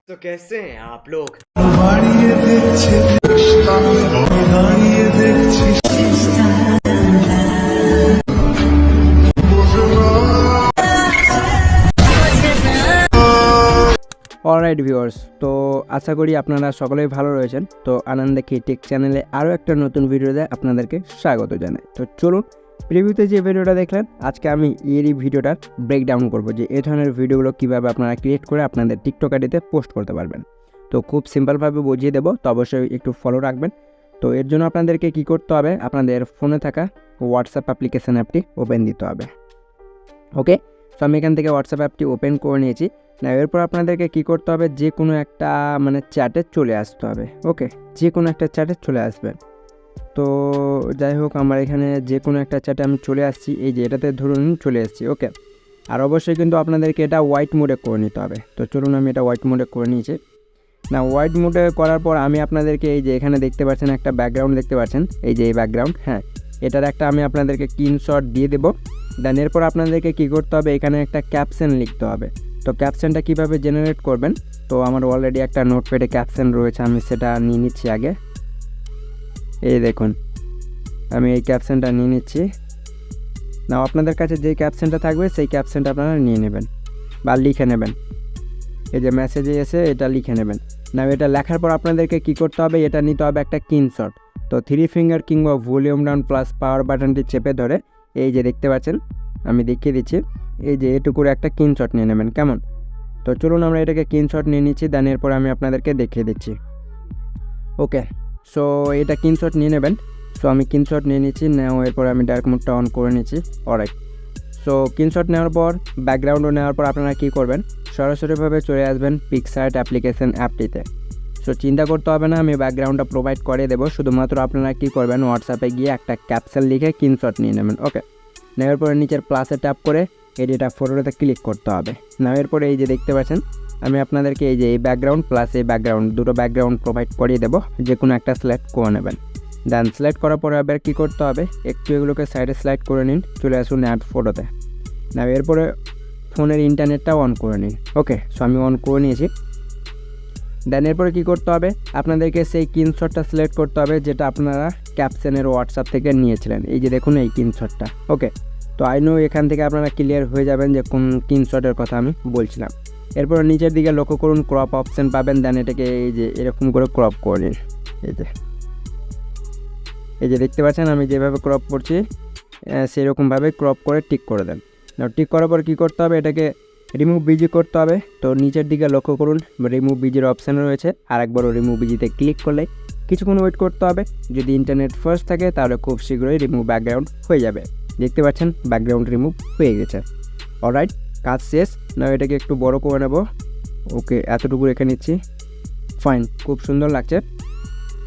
तो कैसे हैं आप लोग। অলরাইট ভিউয়ার্স, তো আশা করি আপনারা সকলেই ভালো রয়েছেন। তো আনন্দে কি টেক চ্যানেলে আরও একটা নতুন ভিডিওতে আপনাদেরকে স্বাগত জানাই। তো চলুন, প্রিভিউতে যে ভিডিওটা দেখলেন, আজকে আমি এই ভিডিওটার ব্রেকডাউন করব যে এই ধরনের ভিডিওগুলো কীভাবে আপনারা ক্রিয়েট করে আপনাদের টিকটক আইডিতে পোস্ট করতে পারবেন। তো খুব সিম্পলভাবে বুঝিয়ে দেবো, তো অবশ্যই একটু ফলো রাখবেন। তো এর জন্য আপনাদেরকে কী করতে হবে, আপনাদের ফোনে থাকা হোয়াটসঅ্যাপ অ্যাপ্লিকেশান অ্যাপটি ওপেন দিতে হবে। ওকে, তো আমি এখান থেকে হোয়াটসঅ্যাপ অ্যাপটি ওপেন করে নিয়েছি। না, এরপর আপনাদেরকে কী করতে হবে, যে কোনো একটা চ্যাটে চলে আসতে হবে। ওকে, যে কোনো একটা চ্যাটে চলে আসবেন। তো যাই হোক, আমার এখানে যে কোনো একটা চ্যাটে আমি চলে আসছি। এই যে এটাতে ধরুন চলে এসেছি। ওকে, আর অবশ্যই কিন্তু আপনাদেরকে এটা হোয়াইট মোডে করে নিতে হবে। তো চলুন, আমি এটা হোয়াইট মোডে করে নিয়েছি। না, হোয়াইট মোডে করার পর আমি আপনাদেরকে এই যে এখানে দেখতে পাচ্ছেন একটা ব্যাকগ্রাউন্ড দেখতে পাচ্ছেন, এই যে এই ব্যাকগ্রাউন্ড, হ্যাঁ, এটার একটা আমি আপনাদেরকে স্ক্রিনশট দিয়ে দেবো। দেন এরপর আপনাদেরকে কী করতে হবে, এখানে একটা ক্যাপশন লিখতে হবে। তো ক্যাপশনটা কীভাবে জেনারেট করবেন, তো আমার অলরেডি একটা নোটপ্যাডে ক্যাপশন রয়েছে, আমি সেটা নিয়ে নিচ্ছি আগে। এই দেখুন, আমি এই ক্যাপশনটা নিয়ে নিচ্ছি। না, আপনাদের কাছে যে ক্যাপশনটা থাকবে সেই ক্যাপশনটা আপনারা নিয়ে নেবেন বা লিখে নেবেন। এই যে মেসেজে এসে এটা লিখে নেবেন। না, এটা লেখার পর আপনাদেরকে কী করতে হবে, এটা নিতে হবে একটা স্ক্রিনশট। তো 3 ফিঙ্গার কিংবা ভলিউম ডাউন প্লাস পাওয়ার বাটনটি চেপে ধরে এই যে দেখতে পাচ্ছেন, আমি দেখিয়ে দিচ্ছি, এই যে এটুকুর একটা স্ক্রিনশট নিয়ে নেবেন। কেমন? তো চলুন, আমরা এটাকে স্ক্রিনশট নিয়ে নিচ্ছি। দেন এরপর আমি আপনাদেরকে দেখিয়ে দিচ্ছি। ওকে, সো এটা স্ক্রিনশট নিয়ে নেবেন। সো আমি স্ক্রিনশট নিয়ে নিচ্ছি। এরপর আমি ডার্ক মোডটা অন করে নিচ্ছি। অলরাইট, সো স্ক্রিনশট নেওয়ার পর ব্যাকগ্রাউন্ডও নেওয়ার পর আপনারা কী করবেন, সরাসরিভাবে চলে আসবেন পিক্সআর্ট অ্যাপ্লিকেশন অ্যাপটিতে। সো চিন্তা করতে হবে না, আমি ব্যাকগ্রাউন্ডটা প্রোভাইড করে দেবো। শুধুমাত্র আপনারা কী করবেন, হোয়াটসঅ্যাপে গিয়ে একটা ক্যাপশন লিখে স্ক্রিনশট নিয়ে নেবেন। ওকে, নেওয়ার পরে নিচের প্লাসে ট্যাপ করে এডিট ফটোতে ক্লিক করতে হবে। নেওয়ার পরে এই যে দেখতে পাচ্ছেন, আমি আপনাদেরকে এই যে এই ব্যাকগ্রাউন্ড প্লাস এই ব্যাকগ্রাউন্ড দুটো ব্যাকগ্রাউন্ড প্রোভাইড করিয়ে দেবো, যে কোনো একটা সিলেক্ট করে নেবেন। দেন সিলেক্ট করার পরে আবার কী করতে হবে, একটু এগুলোকে সাইডে স্লাইড করে নিন, চলে আসুন অ্যাড ফটোতে। না, এরপরে ফোনের ইন্টারনেটটাও অন করে নিন। ওকে, সো আমি অন করে নিয়েছি। দেন এরপরে কী করতে হবে, আপনাদেরকে সেই স্ক্রিনশটটা সিলেক্ট করতে হবে যেটা আপনারা ক্যাপশনের হোয়াটসঅ্যাপ থেকে নিয়েছিলেন। এই যে দেখুন এই স্ক্রিনশটটা। ওকে, তো আই নো এখান থেকে আপনারা ক্লিয়ার হয়ে যাবেন যে কোন স্ক্রিনশটের কথা আমি বলছিলাম। এরপর নিচের দিকে লক্ষ্য করুন, ক্রপ অপশান পাবেন। দেন এটাকে এই যে এরকম করে ক্রপ করে নিন। এই যে দেখতে পাচ্ছেন আমি যেভাবে ক্রপ করছি, সেরকমভাবে ক্রপ করে টিক করে দেন। টিক করার পর কী করতে হবে, এটাকে রিমুভ বিজি করতে হবে। তো নিচের দিকে লক্ষ্য করুন, রিমুভ বিজির অপশান রয়েছে। আরেকবারও রিমুভ বিজিতে ক্লিক করলে কিছুক্ষণ ওয়েট করতে হবে। যদি ইন্টারনেট ফার্স্ট থাকে তাহলে খুব শীঘ্রই রিমুভ ব্যাকগ্রাউন্ড হয়ে যাবে। দেখতে পাচ্ছেন ব্যাকগ্রাউন্ড রিমুভ হয়ে গেছে। অলরাইট, কাজ শেষ। না, এটাকে একটু বড় করে নেব। ওকে, এতটুকু রেখে নিচ্ছি। ফাইন, খুব সুন্দর লাগছে।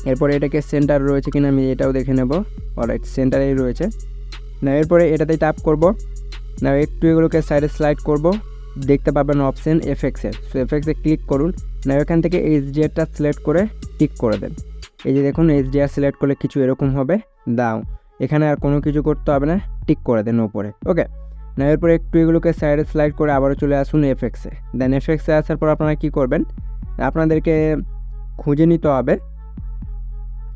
এরপরে এটাকে সেন্টার রয়েছে কিনা আমি এটাও দেখে নেব। অলরাইট, সেন্টারেই রয়েছে। না, এরপরে এটাতেই ট্যাপ করব। না, একটু এগুলোকে সাইডে স্লাইড করব। দেখতে পাবেন অপশান এফএক্সের। সো এফএক্সে ক্লিক করুন। না, এখান থেকে এইচডিআরটা সিলেক্ট করে টিক করে দেন। এই যে দেখুন, এইচডিআর সিলেক্ট করলে কিছু এরকম হবে। দাও, এখানে আর কোনো কিছু করতে হবে না, টিক করে দেন ওপরে। ওকে, না, এরপরে একটু এগুলোকে সাইডে স্লাইড করে আবারও চলে আসুন এফএক্সে। দেন এফএক্সে আসার পর আপনারা কী করবেন, আপনাদেরকে খুঁজে নিতে হবে।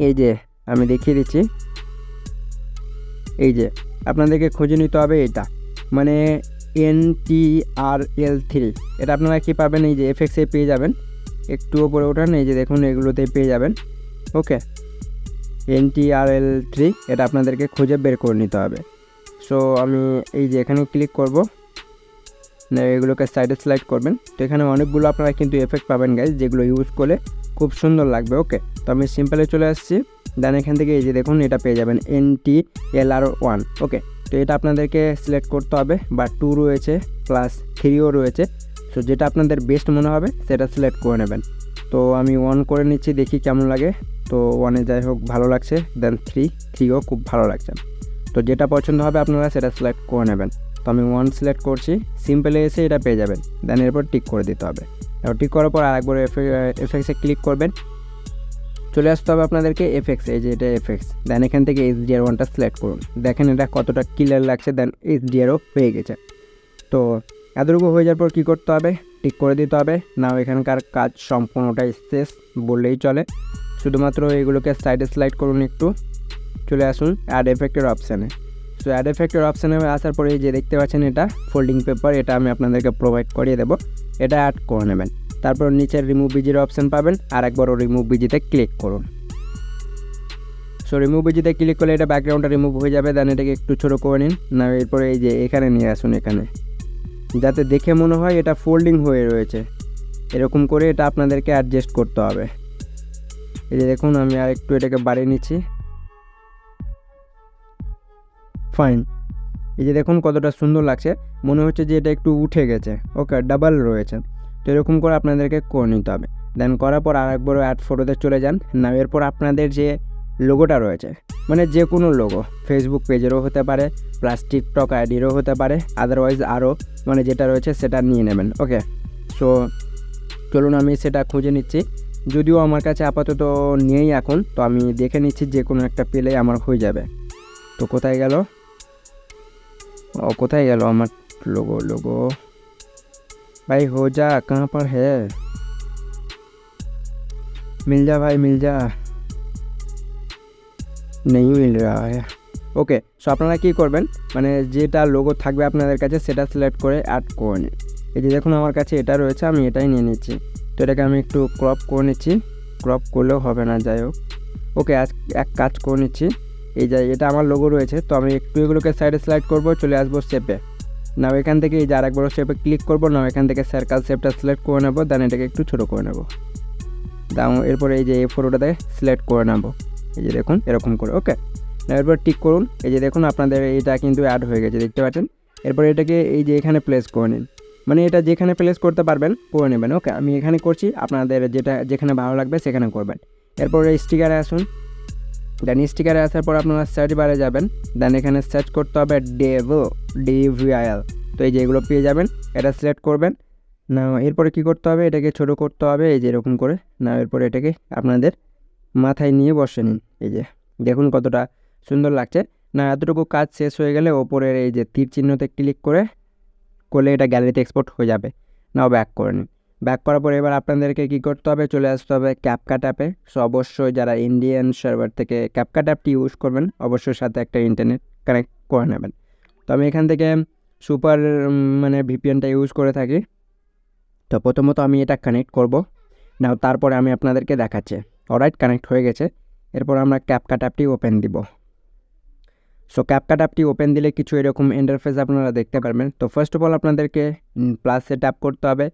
এই যে আমি দেখিয়ে দিচ্ছি, এই যে আপনাদেরকে খুঁজে নিতে হবে এটা, মানে NTRL3। এটা আপনারা কী পাবেন, এই যে এফএক্সে পেয়ে যাবেন। একটু ওপরে ওঠান, এই যে দেখুন এগুলোতে পেয়ে যাবেন। ওকে, NTRL3 এটা আপনাদেরকে খুঁজে বের করে নিতে হবে। সো আমি এই যে এখানে ক্লিক করব। না, এগুলোকে সাইডে স্লাইড করবেন। তো এখানে অনেকগুলো আপনারা কিন্তু এফেক্ট পাবেন গাইজ, যেগুলো ইউজ করলে খুব সুন্দর লাগবে। ওকে, তো আমি সিম্পলে চলে আসছি। দেন এখান থেকে এই যে দেখুন এটা পেয়ে যাবেন NTLR1। ওকে, তো এটা আপনাদেরকে সিলেক্ট করতে হবে, বা 2 রয়েছে প্লাস 3ও রয়েছে। সো যেটা আপনাদের বেস্ট মনে হবে সেটা সিলেক্ট করে নেবেন। তো আমি 1 করে নিচ্ছি, দেখি কেমন লাগে। তো 1-এ যাই হোক ভালো লাগছে। দেন 3ও খুব ভালো লাগছে। তো যেটা পছন্দ হবে আপনারা সেটা সিলেক্ট করে নেবেন। তো আমি 1 সিলেক্ট করছি। সিম্পলে এসে এটা পেয়ে যাবেন। দেন এরপর টিক করে দিতে হবে। এবার টিক করার পর আরেকবার এফএক্সে ক্লিক করবেন। চলে আসতে হবে আপনাদেরকে এফএক্সে, এই যে এটা এফএক্স। দেন এখান থেকে HDR1টা সিলেক্ট করুন। দেখেন এটা কতটা ক্লিয়ার লাগছে। দেন HDRও হয়ে গেছে। তো এতটুকু হয়ে যাওয়ার পর কী করতে হবে, টিক করে দিতে হবে। নাও এখানকার কাজ সম্পূর্ণটাই শেষ বললেই চলে। শুধুমাত্র এগুলোকে সাইডে স্লাইড করুন, একটু চলে আসুন অ্যাড এফেক্টের অপশানে। সো অ্যাড এফেক্টের অপশানে আসার পরে এই যে দেখতে পাচ্ছেন এটা ফোল্ডিং পেপার, এটা আমি আপনাদেরকে প্রোভাইড করিয়ে দেবো, এটা অ্যাড করে নেবেন। তারপর নিচের রিমুভ বিজির অপশান পাবেন, আর একবারও রিমুভ বিজিতে ক্লিক করুন। সো রিমুভ বিজিতে ক্লিক করলে এটা ব্যাকগ্রাউন্ডটা রিমুভ হয়ে যাবে। দেন এটাকে একটু ছোটো করে নিন। না এরপরে এই যে এখানে নিয়ে আসুন, এখানে যাতে দেখে মনে হয় এটা ফোল্ডিং হয়ে রয়েছে, এরকম করে এটা আপনাদেরকে অ্যাডজাস্ট করতে হবে। এই যে দেখুন আমি আর একটু এটাকে বাড়িয়ে নিচ্ছি, ফাইন। এই যে দেখুন কতটা সুন্দর লাগছে, মনে হচ্ছে যে এটা একটু উঠে গেছে, ওকে ডাবল রয়েছে। তো এরকম করে আপনাদেরকে করে নিতে হবে। দেন করার পর আর একবারও অ্যাড ফটোতে চলে যান। না এরপর আপনাদের যে লোগোটা রয়েছে, মানে যে কোনো লোগো, ফেসবুক পেজেরও হতে পারে, প্লাস টিকটক আইডিরও হতে পারে, আদারওয়াইজ আরও মানে যেটা রয়েছে সেটা নিয়ে নেবেন। ওকে, সো চলুন আমি সেটা খুঁজে নিচ্ছি, যদিও আমার কাছে আপাতত নেই এখন, তো আমি দেখে নিচ্ছি যে কোনো একটা পেলে আমার হয়ে যাবে। তো কোথায় গেল আমার लोगो भाई, हो जा, कहाँ पर है, मिल जा भाई, मिल जा, नहीं मिल रहा है। ওকে, সো আপনারা কী করবেন, মানে যেটা লোগো থাকবে আপনাদের কাছে সেটা সিলেক্ট করে অ্যাড করে নিন। এই যে দেখুন আমার কাছে এটা রয়েছে, আমি এটাই নিয়ে নিচ্ছি। তো এটাকে আমি একটু ক্রপ করে নিচ্ছি, ক্রপ করলেও হবে না, যাই হোক। ওকে, এক কাজ করে নিচ্ছি। এই যে এটা আমার লোগো রয়েছে, তো আমি একটু এগুলোকে সাইডে স্লাইড করব, চলে আসবো শেপে। নাও এখান থেকে এই যে আরেকবারও শেপে ক্লিক করবো। নাও এখান থেকে সার্কেল শেপটা সিলেক্ট করে নেবো, দেন এটাকে একটু ছোটো করে নেবো। দাও এরপরে এই যে এই ফটোটাতে সিলেক্ট করে নেবো, এই যে দেখুন এরকম করে। ওকে, এরপর টিক করুন। এই যে দেখুন আপনাদের এটা কিন্তু অ্যাড হয়ে গেছে, দেখতে পাচ্ছেন। এরপর এটাকে এই যে এখানে প্লেস করে নিন, মানে এটা যেখানে প্লেস করতে পারবেন করে নেবেন। ওকে, আমি এখানে করছি, আপনাদের যেখানে ভালো লাগবে সেখানে করবেন। এরপর এই স্টিকারে আসুন। দেন স্টিকারে আসার পর আপনারা সার্চ বারে যাবেন। দেন এখানে সার্চ করতে হবে DEVIL। তো এই যে এগুলো পেয়ে যাবেন, এটা সিলেক্ট করবেন। না এরপরে কী করতে হবে, এটাকে ছোটো করতে হবে, এই যে এরকম করে। না এরপরে এটাকে আপনাদের মাথায় নিয়ে বসে নিন। এই যে দেখুন কতটা সুন্দর লাগছে। না এতটুকু কাজ শেষ হয়ে গেলে ওপরের এই যে তীর চিহ্নতে ক্লিক করলে এটা গ্যালারিতে এক্সপোর্ট হয়ে যাবে। নাও ব্যাক করে নিন। ব্যাক করার পর এবার আপনাদেরকে কী করতে হবে, চলে আসতে হবে ক্যাপকাট অ্যাপে। সো অবশ্যই যারা ইন্ডিয়ান সার্ভার থেকে ক্যাপকাট অ্যাপটি ইউজ করবেন, অবশ্যই সাথে একটা ইন্টারনেট কানেক্ট করে নেবেন। তো আমি এখান থেকে সুপার মানে ভিপিএনটা ইউজ করে থাকি। তো প্রথমত আমি এটা কানেক্ট করব। নাও তারপরে আমি আপনাদেরকে দেখাচ্ছি। অলরাইট, কানেক্ট হয়ে গেছে। এরপর আমরা ক্যাপকাট অ্যাপটি ওপেন দিব। সো ক্যাপকাট অ্যাপটি ওপেন দিলে কিছু এরকম ইন্টারফেস আপনারা দেখতে পারবেন। তো ফার্স্ট অফ অল আপনাদেরকে প্লাসে ট্যাপ করতে হবে,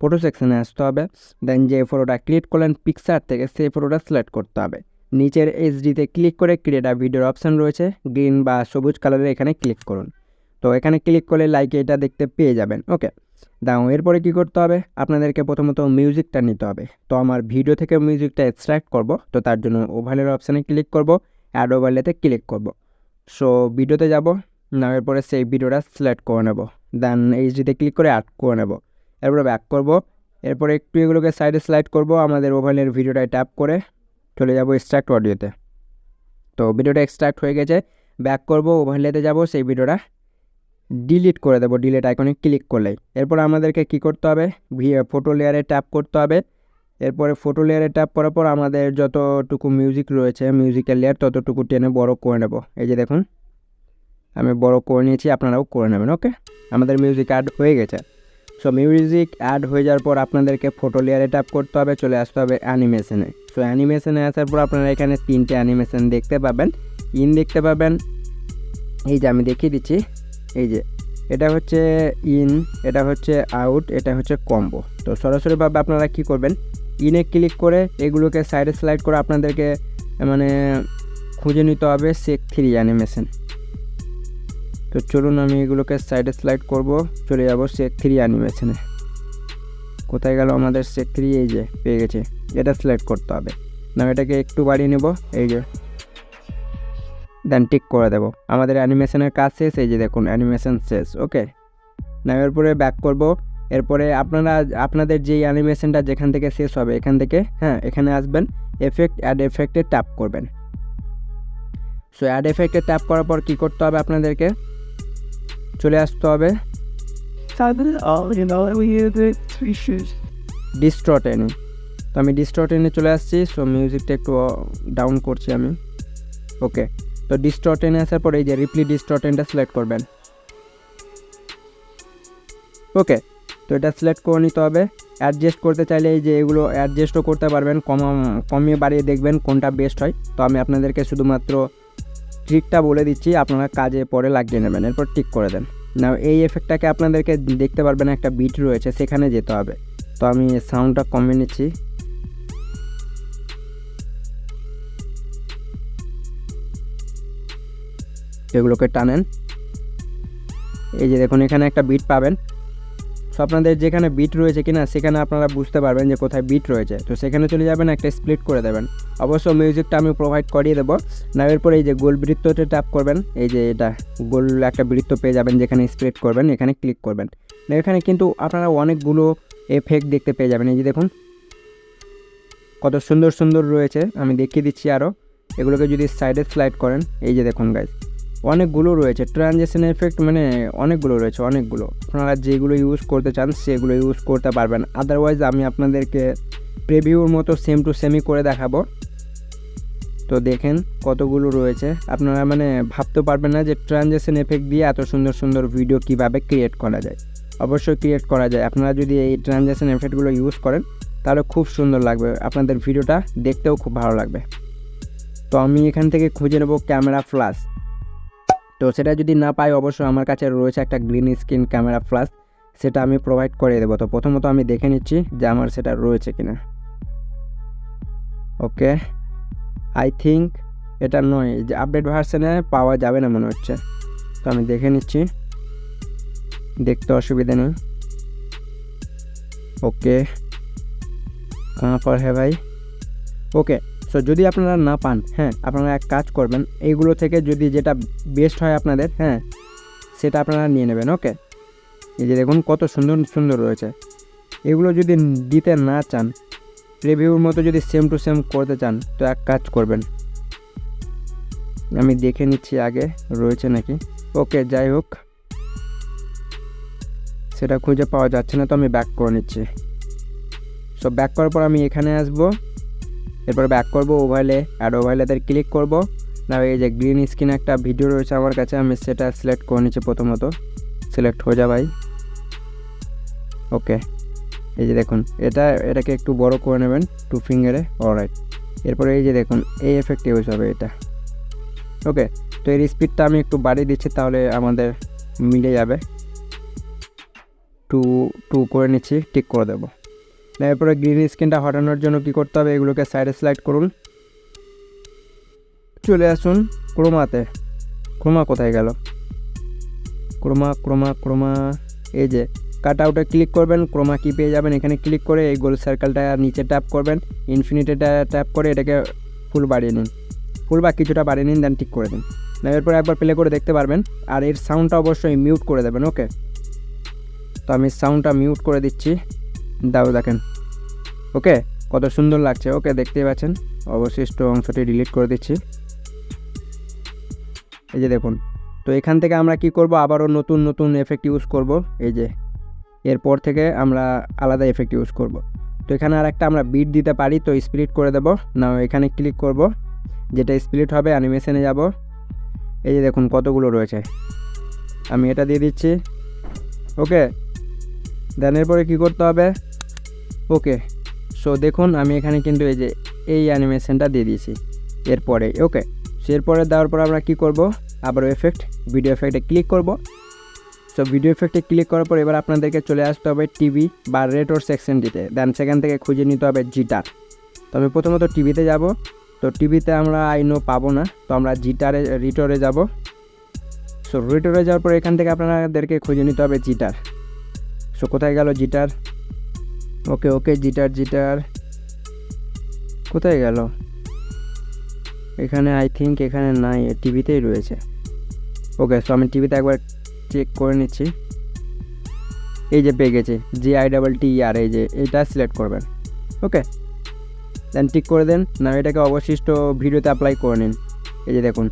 ফটো সেকশনে আসতে হবে। দেন যে ফটোটা ক্রিয়েট করলেন পিকচার থেকে, সেই ফটোটা সিলেক্ট করতে হবে। নিচের এইচডিতে ক্লিক করে ক্রিয়েট আ ভিডিওর অপশান রয়েছে, গ্রিন বা সবুজ কালারের, এখানে ক্লিক করুন। তো এখানে ক্লিক করলে লাইক এটা দেখতে পেয়ে যাবেন। ওকে, দাও এরপরে কী করতে হবে, আপনাদেরকে প্রথমত মিউজিকটা নিতে হবে। তো আমার ভিডিও থেকে মিউজিকটা এক্সট্র্যাক্ট করব, তো তার জন্য ওভারলের অপশানে ক্লিক করব, অ্যাড ওভারলেতে ক্লিক করব। সো ভিডিওতে যাব, নাও এরপরে সেই ভিডিওটা সিলেক্ট করে নেব। দেন এইচডিতে ক্লিক করে অ্যাড করে নেব। এরপরে ব্যাক করব। এরপরে একটু এগুলোকে সাইডে স্লাইড করব, আমাদের ওভারলের ভিডিওটায় ট্যাপ করে চলে যাব এক্সট্র্যাক্ট অডিওতে। তো ভিডিওটা এক্সট্র্যাক্ট হয়ে গেছে। ব্যাক করব, ওভারলেতে যাব, সেই ভিডিওটা ডিলিট করে দেবো, ডিলিট আইকনে ক্লিক করলেই। এরপর আমাদেরকে কী করতে হবে, ফটো লেয়ারে ট্যাপ করতে হবে। এরপরে ফটো লেয়ারে ট্যাপ করার পর আমাদের যতটুকু মিউজিক রয়েছে, মিউজিক্যাল লেয়ার ততটুকু টেনে বড় করে নেব। এই যে দেখুন আমি বড় করে নিয়েছি, আপনারাও করে নেবেন। ওকে, আমাদের মিউজিক অ্যাড হয়ে গেছে। সো মিউজিক অ্যাড হয়ে যাওয়ার পর আপনাদেরকে ফটো লেয়ারে ট্যাপ করতে হবে, চলে আসতে হবে অ্যানিমেশনে। সো অ্যানিমেশনে আসার পর আপনারা এখানে 3টে অ্যানিমেশন দেখতে পাবেন, দেখতে পাবেন। এই যে আমি দেখিয়ে দিচ্ছি, এই যে এটা হচ্ছে ইন, এটা হচ্ছে আউট, এটা হচ্ছে কম্বো। তো সরাসরিভাবে আপনারা কি করবেন, ইনে ক্লিক করে এগুলোকে সাইডে স্লাইড করে আপনাদেরকে মানে খুঁজে নিতে হবে সেক 3 অ্যানিমেশন। তো চলুন আমি এগুলোকে সাইডে স্লাইড করব, চলে যাব সেক 3 অ্যানিমেশনে। কোথায় গেল আমাদের সেক 3, এই যে পেয়ে গেছে, এটা সিলেক্ট করতে হবে। না এটাকে একটু বাড়িয়ে নেব, এই যে দেন টিক করে দেবো। আমাদের অ্যানিমেশনের কাজ শেষ, এই যে দেখুন অ্যানিমেশন শেষ। ওকে, না এরপরে ব্যাক করব। এরপরে আপনাদের যেই অ্যানিমেশনটা যেখান থেকে শেষ হবে এখান থেকে, এখানে আসবেন, এফেক্ট, অ্যাড এফেক্টে ট্যাপ করবেন। সো অ্যাড এফেক্টে ট্যাপ করার পর কী করতে হবে, আপনাদেরকে চলে আসতে হবে ডিস্ট্রট এনে, তো আমি ডিস্ট্রট এনে চলে আসছি। সো মিউজিকটা একটু ডাউন করছি আমি। ওকে, তো ডিস্ট্রট এনে আসার পরে এই যে রিপ্লি ডিস্ট্রট এনটা সিলেক্ট করবেন। ওকে, তো এটা সিলেক্ট করে নিতে হবে। অ্যাডজাস্ট করতে চাইলে এই যে এগুলো অ্যাডজাস্টও করতে পারবেন, কমিয়ে বাড়িয়ে দেখবেন কোনটা বেস্ট হয়। তো আমি আপনাদেরকে শুধুমাত্র ট্রিকটা বলে দিচ্ছি, আপনারা কাজে পরে লাগিয়ে নেবেন, এরপর টিক করে দেন। না এই এফেক্টটাকে আপনাদেরকে দেখতে পারবেন একটা বিট রয়েছে, সেখানে যেতে হবে। তো আমি সাউন্ডটা কমিয়ে নিচ্ছি। এগুলোকে টানেন, এই যে দেখুন এখানে একটা বিট পাবেন। সো আপনাদের যেখানে বিট রয়েছে কিনা সেখানে আপনারা বুঝতে পারবেন যে কোথায় বিট রয়েছে। তো সেখানে চলে যাবেন, একটা স্প্লিট করে দেবেন। অবশ্য মিউজিকটা আমি প্রোভাইড করিয়ে দেবো। না এরপরে এই যে গোল বৃত্ততে ট্যাপ করবেন, এই যে এটা গোল একটা বৃত্ত পেয়ে যাবেন, যেখানে স্প্লিট করবেন এখানে ক্লিক করবেন। না এখানে কিন্তু আপনারা অনেকগুলো এফেক্ট দেখতে পেয়ে যাবেন। এই যে দেখুন কত সুন্দর সুন্দর রয়েছে, আমি দেখিয়ে দিচ্ছি আরও। এগুলোকে যদি সাইডে স্লাইড করেন, এই যে দেখুন গাইজ অনেকগুলো রয়েছে ট্রানজিশন এফেক্ট, মানে অনেকগুলো রয়েছে, অনেকগুলো। আপনারা যেগুলো ইউজ করতে চান সেগুলো ইউজ করতে পারবেন। আদারওয়াইজ আমি আপনাদেরকে প্রিভিউর মতো সেম টু সেমই করে দেখাবো। তো দেখেন কতগুলো রয়েছে, আপনারা মানে ভাবতে পারবেন না যে ট্রানজিশন এফেক্ট দিয়ে এত সুন্দর সুন্দর ভিডিও কিভাবে ক্রিয়েট করা যায়। অবশ্যই ক্রিয়েট করা যায়, আপনারা যদি এই ট্রানজিশন এফেক্টগুলো ইউজ করেন তাহলে খুব সুন্দর লাগবে, আপনাদের ভিডিওটা দেখতেও খুব ভালো লাগবে। তো আমি এখান থেকে খুঁজে নেব ক্যামেরা ফ্ল্যাশ। তো সেটা যদি না পাই, অবশ্যই আমার কাছে রয়েছে একটা গ্রিন স্ক্রিন ক্যামেরা ফ্ল্যাশ, সেটা আমি প্রোভাইড করে দেবো। তো প্রথমত আমি দেখে নিচ্ছি যে আমার সেটা রয়েছে কিনা। ওকে, আই থিঙ্ক এটা নয়, যে আপডেট ভার্সনে পাওয়া যাবে না মনে হচ্ছে। তো আমি দেখে নিচ্ছি, দেখতে অসুবিধা নেই। ওকে, কাহা পর হ্যাঁ ভাই। ওকে, সো যদি আপনারা না পান, হ্যাঁ আপনারা এক কাজ করবেন, এইগুলো থেকে যদি যেটা বেস্ট হয় আপনাদের, হ্যাঁ সেটা আপনারা নিয়ে নেবেন। ওকে, এই যে দেখুন কত সুন্দর সুন্দর রয়েছে। এগুলো যদি দিতে না চান, রিভিউর মতো যদি সেম টু সেম করতে চান, তো এক কাজ করবেন, আমি দেখে নিচ্ছি আগে রয়েছে নাকি। ওকে, যাই হোক সেটা খুঁজে পাওয়া যাচ্ছে না, তো আমি ব্যাক করে নিচ্ছি। সো ব্যাক করার পর আমি এখানে আসবো, এরপর ব্যাক করবো, ওভারলে অ্যাড ওভারলেতে ক্লিক করব। না এই যে গ্রিন স্ক্রিন একটা ভিডিও রয়েছে আমার কাছে, আমি সেটা সিলেক্ট করে নিচ্ছি। প্রথমত সিলেক্ট হয়ে যা ভাই। ওকে, এই যে দেখুন এটাকে একটু বড় করে নেবেন 2 ফিঙ্গারে। অলরাইট, এরপরে এই যে দেখুন এই এফেক্ট ইউজ হবে এটা। ওকে, তো এর স্পিডটা আমি একটু বাড়িয়ে দিচ্ছি, তাহলে আমাদের মিলে যাবে। 2 করে নিচ্ছি, টিক করে দেবো। এরপরে গ্রিন স্ক্রিনটা হটানোর জন্য কি করতে হবে, এগুলোকে সাইডে স্লাইড করুন, চলে আসুন ক্রোমাতে। ক্রোমা কোথায় গেল? ক্রোমা, এই যে কাট আউটে ক্লিক করবেন, ক্রোমা কি পেয়ে যাবেন। এখানে ক্লিক করে এই গোল সার্কেলটা নিচে ট্যাপ করবেন, ইনফিনিটিটা ট্যাপ করে এটাকে ফুল বাড়িয়ে নিন, ফুল বা কিছুটা বাড়িয়ে নিন, দেন ঠিক করে দিন। এরপর একবার প্লে করে দেখতে পারবেন। আর এর সাউন্ডটা অবশ্যই মিউট করে দেবেন। ওকে, তো আমি সাউন্ডটা মিউট করে দিচ্ছি, দাও দেখেন। ওকে, কত সুন্দর লাগছে। ওকে, দেখতেই পাচ্ছেন। অবশিষ্ট অংশটি ডিলিট করে দিচ্ছি, এই যে দেখুন। তো এখান থেকে আমরা কি করব, আবারও নতুন নতুন এফেক্ট ইউজ করব। এই যে এরপর থেকে আমরা আলাদা এফেক্ট ইউজ করব। তো এখানে আর একটা আমরা বিট দিতে পারি, তো স্প্লিট করে দেব না, এখানে ক্লিক করব, যেটা স্প্লিট হবে অ্যানিমেশনে যাব। এই যে দেখুন কতগুলো রয়েছে, আমি এটা দিয়ে দিচ্ছি। ওকে, দেন এরপরে কী করতে হবে। ওকে, সো দেখুন আমি এখানে কিন্তু এই যে এই অ্যানিমেশনটা দিয়ে দিয়েছি এরপরে। ওকে, সো এরপরে দেওয়ার পর আমরা কী করব, আবার এফেক্ট, ভিডিও এফেক্টে ক্লিক করব। সো ভিডিও এফেক্টে ক্লিক করার পর এবার আপনাদেরকে চলে আসতে হবে টিভি বা রেটর সেকশনটিতে, দেন সেখান থেকে খুঁজে নিতে হবে জিটার। তো আমি প্রথমত টিভিতে যাব। তো টিভিতে আমরা আইনো পাবো না, তো আমরা রিটরে যাব। সো রিটরে যাওয়ার পর এখান থেকে আপনাদেরকে খুঁজে নিতে হবে জিটার। সো কোথায় গেল জিটার? ওকে, জিটার কোথায় গেল? এখানে আই থিঙ্ক এখানে নাই, টিভিতেই রয়েছে। ওকে, সো আমি টিভিতে একবার চেক করে নিচ্ছি। এই যে পেয়ে গেছি, GITTER, এই যে এটা সিলেক্ট করবেন। ওকে, দেন টিক করে দেন। না এটাকে অবশিষ্ট ভিডিওতে অ্যাপ্লাই করে নিন। এই যে দেখুন,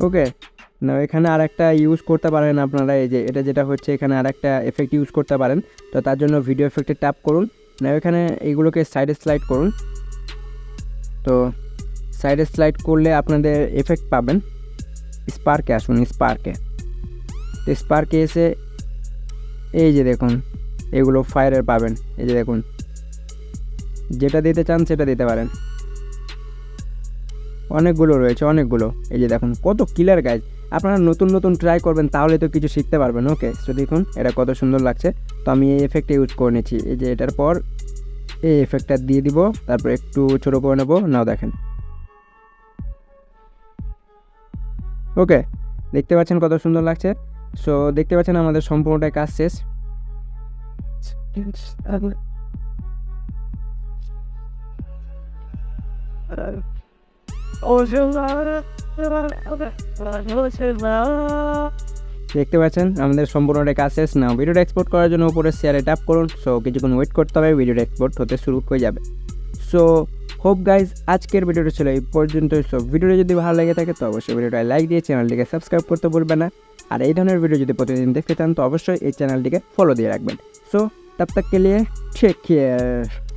ওকে, না এখানে আর একটা ইউজ করতে পারেন আপনারা, এই যে এটা যেটা হচ্ছে এখানে আর একটা এফেক্ট ইউজ করতে পারেন। তো তার জন্য ভিডিও এফেক্টে ট্যাপ করুন, না এখানে এইগুলোকে সাইডে স্লাইড করুন। তো সাইডে স্লাইড করলে আপনাদের এফেক্ট পাবেন। স্পার্কে আসুন, স্পার্কে, তো স্পার্কে এসে এই যে দেখুন এগুলো ফায়ারের পাবেন। এই যে দেখুন যেটা দিতে চান সেটা দিতে পারেন, অনেকগুলো রয়েছে, অনেকগুলো। এই যে দেখুন কত ক্লিয়ার গাইজ, আপনারা নতুন নতুন ট্রাই করবেন তাহলে তো কিছু শিখতে পারবেন। ওকে, তো দেখুন এটা কত সুন্দর লাগছে। তো আমি এই এফেক্টটা ইউজ করে নিচ্ছি। এই যে এটার পর এই এফেক্টটা দিয়ে দিব, তারপর একটু ছোটো করে নেবো। নাও দেখেন, ওকে দেখতে পাচ্ছেন কত সুন্দর লাগছে। সো দেখতে পাচ্ছেন আমাদের সম্পূর্ণটাই কাজ শেষ। দেখতে পাচ্ছেন আমাদের সম্পূর্ণটা কাজ শেষ। না ভিডিওটা এক্সপোর্ট করার জন্য উপরে শেয়ারে ট্যাপ করুন। সো কিছুক্ষণ ওয়েট করতে হবে, ভিডিওটা এক্সপোর্ট হতে শুরু হয়ে যাবে। সো হোপ গাইজ আজকের ভিডিওটা ছিল এই পর্যন্ত। সো ভিডিওটা যদি ভালো লেগে থাকে তো অবশ্যই ভিডিওটা লাইক দিয়ে চ্যানেলটিকে সাবস্ক্রাইব করতে ভুলবেন না। আর এই ধরনের ভিডিও যদি প্রতিদিন দেখতে চান তো অবশ্যই এই চ্যানেলটিকে ফলো দিয়ে রাখবেন। সো তব তক কে লিয়ে টেক কেয়ার।